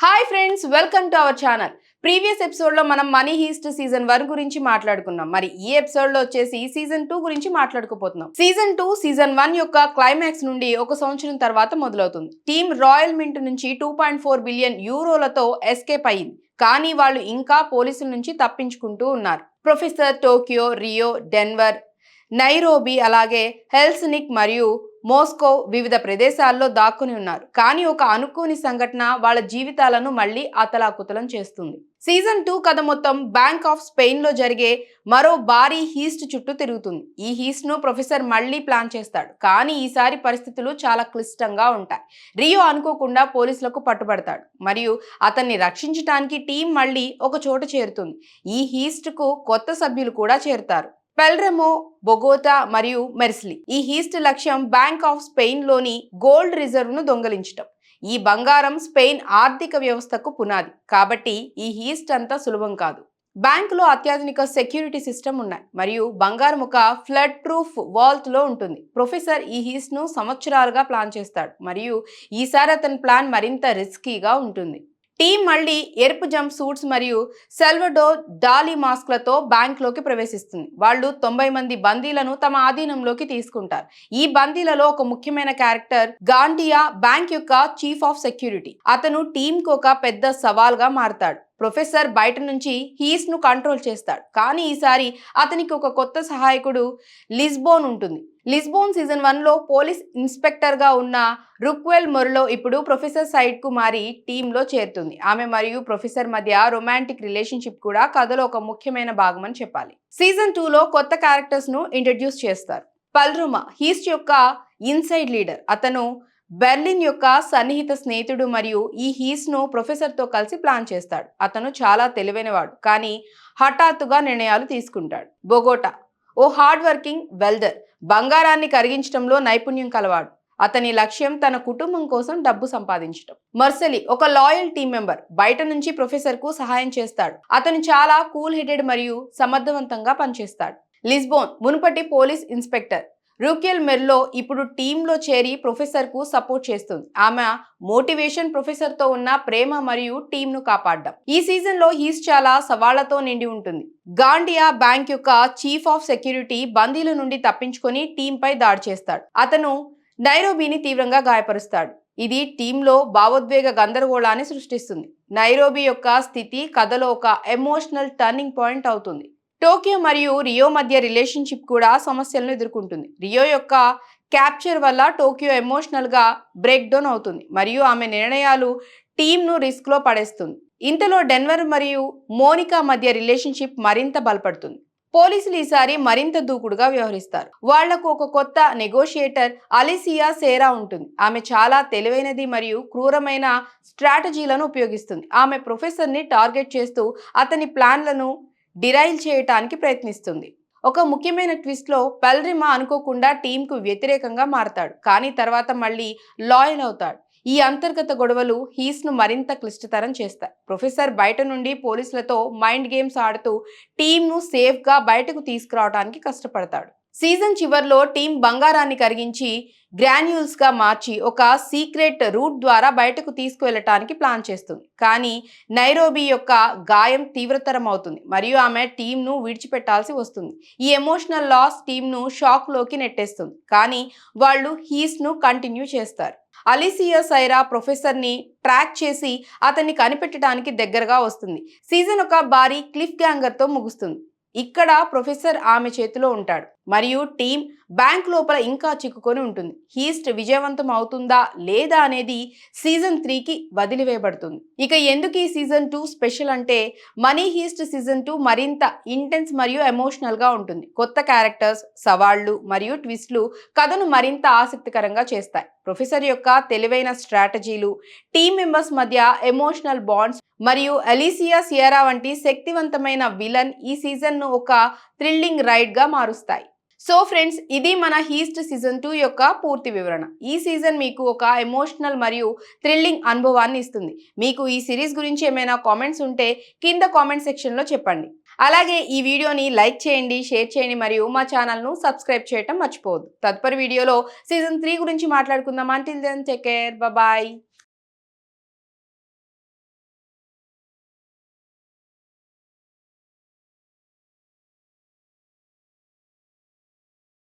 Hi friends, welcome to our channel. Previous episode లో మనం money heist season 1 గురించి మాట్లాడుకున్నాం. మరి ఈ ఎపిసోడ్ లో వచ్చేసి సీజన్ 2 గురించి మాట్లాడుకోబోతున్నాం. సీజన్ 2 సీజన్ 1 యొక్క క్లైమాక్స్ నుండి ఒక సంవత్సరం తర్వాత మొదలవుతుంది. టీమ్ రాయల్ మింట్ నుంచి 2.4 బిలియన్ యూరోలతో ఎస్కేప్ అయింది. కానీ వాళ్ళు ఇంకా పోలీసుల నుంచి తప్పించుకుంటూ ఉన్నారు. Professor Tokyo, Rio, Denver, Nairobi, అలాగే హెల్సినిక్ మరియు మోస్కో వివిధ ప్రదేశాల్లో దాక్కుని ఉన్నారు. కానీ ఒక అనుకోని సంఘటన వాళ్ళ జీవితాలను మళ్ళీ అతలాకుతలం చేస్తుంది. సీజన్ 2 కథ మొత్తం బ్యాంక్ ఆఫ్ స్పెయిన్ లో జరిగే మరో భారీ హీస్ట్ చుట్టూ తిరుగుతుంది. ఈ హీస్ట్ ను ప్రొఫెసర్ మళ్ళీ ప్లాన్ చేస్తాడు. కానీ ఈసారి పరిస్థితులు చాలా క్లిష్టంగా ఉంటాయి. రియో అనుకోకుండా పోలీసులకు పట్టుబడతాడు మరియు అతన్ని రక్షించడానికి టీం మళ్ళీ ఒక చోట చేరుతుంది. ఈ హీస్ట్ కు కొత్త సభ్యులు కూడా చేరుతారు. పెల్రెమో, బొగోటా మరియు మెర్సిలీ. ఈ హీస్ట్ లక్ష్యం బ్యాంక్ ఆఫ్ స్పెయిన్ లోని గోల్డ్ రిజర్వ్ ను దొంగలించటం. ఈ బంగారం స్పెయిన్ ఆర్థిక వ్యవస్థకు పునాది. కాబట్టి ఈ హీస్ట్ అంతా సులభం కాదు. బ్యాంకులో అత్యాధునిక సెక్యూరిటీ సిస్టమ్ ఉన్నాయి మరియు బంగారం ఒక ఫ్లడ్ ప్రూఫ్ వాల్ట్ లో ఉంటుంది. ప్రొఫెసర్ ఈ హీస్ట్ ను సంవత్సరాలుగా ప్లాన్ చేస్తాడు మరియు ఈసారి అతని ప్లాన్ మరింత రిస్కీగా ఉంటుంది. టీం మళ్ళీ ఎరుపు జంప్ సూట్స్ మరియు సెల్వడోర్ డాలీ మాస్క్లతో బ్యాంక్లోకి ప్రవేశిస్తుంది. వాళ్ళు 90 మంది బందీలను తమ ఆధీనంలోకి తీసుకుంటారు. ఈ బందీలలో ఒక ముఖ్యమైన క్యారెక్టర్ గాండియా, బ్యాంక్ యొక్క చీఫ్ ఆఫ్ సెక్యూరిటీ. అతను టీంకు ఒక పెద్ద సవాల్గా మారతాడు. ప్రొఫెసర్ బయట నుంచి హీస్ ను కంట్రోల్ చేస్తాడు. కానీ ఈసారి అతనికి ఒక కొత్త సహాయకుడు లిస్బోన్ ఉంటుంది. లిస్బోన్ సీజన్ 1 లో పోలీస్ ఇన్స్పెక్టర్ గా ఉన్న రుక్వెల్ మొర్లో ఇప్పుడు ప్రొఫెసర్ సైడ్ కు మారి టీంలో చేరుతుంది. ఆమె మరియు ప్రొఫెసర్ మధ్య రొమాంటిక్ రిలేషన్షిప్ కూడా కథలో ఒక ముఖ్యమైన భాగం అని చెప్పాలి. సీజన్ 2 లో కొత్త క్యారెక్టర్స్ ను ఇంట్రడ్యూస్ చేస్తారు. పల్రుమా హీస్ట్ యొక్క ఇన్సైడ్ లీడర్. అతను బెర్లిన్ యొక్క సన్నిహిత స్నేహితుడు మరియు ఈ హీస్ ను ప్రొఫెసర్ తో కలిసి ప్లాన్ చేస్తాడు. అతను చాలా తెలివైనవాడు కానీ హఠాత్తుగా నిర్ణయాలు తీసుకుంటాడు. బొగోటా ఓ హార్డ్ వర్కింగ్ వెల్డర్, బంగారాన్ని కరిగించడంలో నైపుణ్యం కలవాడు. అతని లక్ష్యం తన కుటుంబం కోసం డబ్బు సంపాదించడం. మర్సెలీ ఒక లాయల్ టీం మెంబర్, బయట నుంచి ప్రొఫెసర్ కు సహాయం చేస్తాడు. అతను చాలా కూల్ హెడెడ్ మరియు సమర్థవంతంగా పనిచేస్తాడు. లిస్బోన్ మునుపటి పోలీస్ ఇన్స్పెక్టర్. రూకెల్ మెర్లో ఇప్పుడు టీంలో చేరి ప్రొఫెసర్ కు సపోర్ట్ చేస్తుంది. ఆమె మోటివేషన్ ప్రొఫెసర్ తో ఉన్న ప్రేమ మరియు టీం ను కాపాడడం. ఈ సీజన్ లో హీస్ చాలా సవాళ్లతో నిండి ఉంటుంది. గాండియా, బ్యాంక్ యొక్క చీఫ్ ఆఫ్ సెక్యూరిటీ, బందీల నుండి తప్పించుకొని టీం పై దాడి చేస్తాడు. అతను నైరోబీని తీవ్రంగా గాయపరుస్తాడు. ఇది టీంలో భావోద్వేగ గందరగోళాన్ని సృష్టిస్తుంది. నైరోబీ యొక్క స్థితి కథలో ఒక ఎమోషనల్ టర్నింగ్ పాయింట్ అవుతుంది. టోక్యో మరియు రియో మధ్య రిలేషన్షిప్ కూడా సమస్యలను ఎదుర్కొంటుంది. రియో యొక్క క్యాప్చర్ వల్ల టోక్యో ఎమోషనల్ గా బ్రేక్ డౌన్ అవుతుంది మరియు ఆమె నిర్ణయాలు టీంను రిస్క్ లో పడేస్తుంది. ఇంతలో డెన్వర్ మరియు మోనికా మధ్య రిలేషన్షిప్ మరింత బలపడుతుంది. పోలీసులు ఈసారి మరింత దూకుడుగా వ్యవహరిస్తారు. వాళ్లకు ఒక కొత్త నెగోషియేటర్ అలిసియా సేరా ఉంటుంది. ఆమె చాలా తెలివైనది మరియు క్రూరమైన స్ట్రాటజీలను ఉపయోగిస్తుంది. ఆమె ప్రొఫెసర్ ని టార్గెట్ చేస్తూ అతని ప్లాన్లను డిరైల్ చేయటానికి ప్రయత్నిస్తుంది. ఒక ముఖ్యమైన ట్విస్ట్ లో పెల్రిమా అనుకోకుండా టీంకు వ్యతిరేకంగా మారతాడు. కానీ తర్వాత మళ్ళీ లాయల్ అవుతాడు. ఈ అంతర్గత గొడవలు హీస్ ను మరింత క్లిష్టతరం చేస్తాయి. ప్రొఫెసర్ బయట నుండి పోలీసులతో మైండ్ గేమ్స్ ఆడుతూ టీంను సేఫ్ గా బయటకు తీసుకురావడానికి కష్టపడతాడు. సీజన్ చివర్లో టీం బంగారాన్ని కరిగించి గ్రాన్యూల్స్ గా మార్చి ఒక సీక్రెట్ రూట్ ద్వారా బయటకు తీసుకువెళ్ళటానికి ప్లాన్ చేస్తుంది. కానీ నైరోబీ యొక్క గాయం తీవ్రతరం అవుతుంది మరియు ఆమె టీంను విడిచిపెట్టాల్సి వస్తుంది. ఈ ఎమోషనల్ లాస్ టీంను షాక్ లోకి నెట్టేస్తుంది. కానీ వాళ్ళు హీస్ ను కంటిన్యూ చేస్తారు. అలిసియా సైరా ప్రొఫెసర్ ని ట్రాక్ చేసి అతన్ని కనిపెట్టడానికి దగ్గరగా వస్తుంది. సీజన్ ఒక భారీ క్లిఫ్ గ్యాంగర్ తో ముగుస్తుంది. ఇక్కడ ప్రొఫెసర్ ఆమె చేతిలో ఉంటాడు మరియు టీం బ్యాంక్ లోపల ఇంకా చిక్కుకొని ఉంటుంది. హీస్ట్ విజయవంతం అవుతుందా లేదా అనేది సీజన్ 3కి వదిలివేయబడుతుంది. ఇక ఎందుకు ఈ సీజన్ 2 స్పెషల్ అంటే మనీ హీస్ట్ సీజన్ 2 మరింత ఇంటెన్స్ మరియు ఎమోషనల్ గా ఉంటుంది. కొత్త క్యారెక్టర్స్, సవాళ్లు మరియు ట్విస్ట్లు కథను మరింత ఆసక్తికరంగా చేస్తాయి. ప్రొఫెసర్ యొక్క తెలివైన స్ట్రాటజీలు, టీం మెంబర్స్ మధ్య ఎమోషనల్ బాండ్స్ మరియు అలిసియా సియరా వంటి శక్తివంతమైన విలన్ ఈ సీజన్ ను ఒక థ్రిల్లింగ్ రైడ్ గా మారుస్తాయి. సో ఫ్రెండ్స్, ఇది మన హీస్ట్ సీజన్ 2 యొక్క పూర్తి వివరణ. ఈ సీజన్ మీకు ఒక ఎమోషనల్ మరియు థ్రిల్లింగ్ అనుభవాన్ని ఇస్తుంది. మీకు ఈ సిరీస్ గురించి ఏమైనా కామెంట్స్ ఉంటే కింద కామెంట్ సెక్షన్ లో చెప్పండి. అలాగే ఈ వీడియోని లైక్ చేయండి, షేర్ చేయండి మరియు మా ఛానల్ను సబ్స్క్రైబ్ చేయటం మర్చిపోవద్దు. తదుపరి వీడియోలో సీజన్ 3 గురించి మాట్లాడుకుందాం. Until then take care, bye.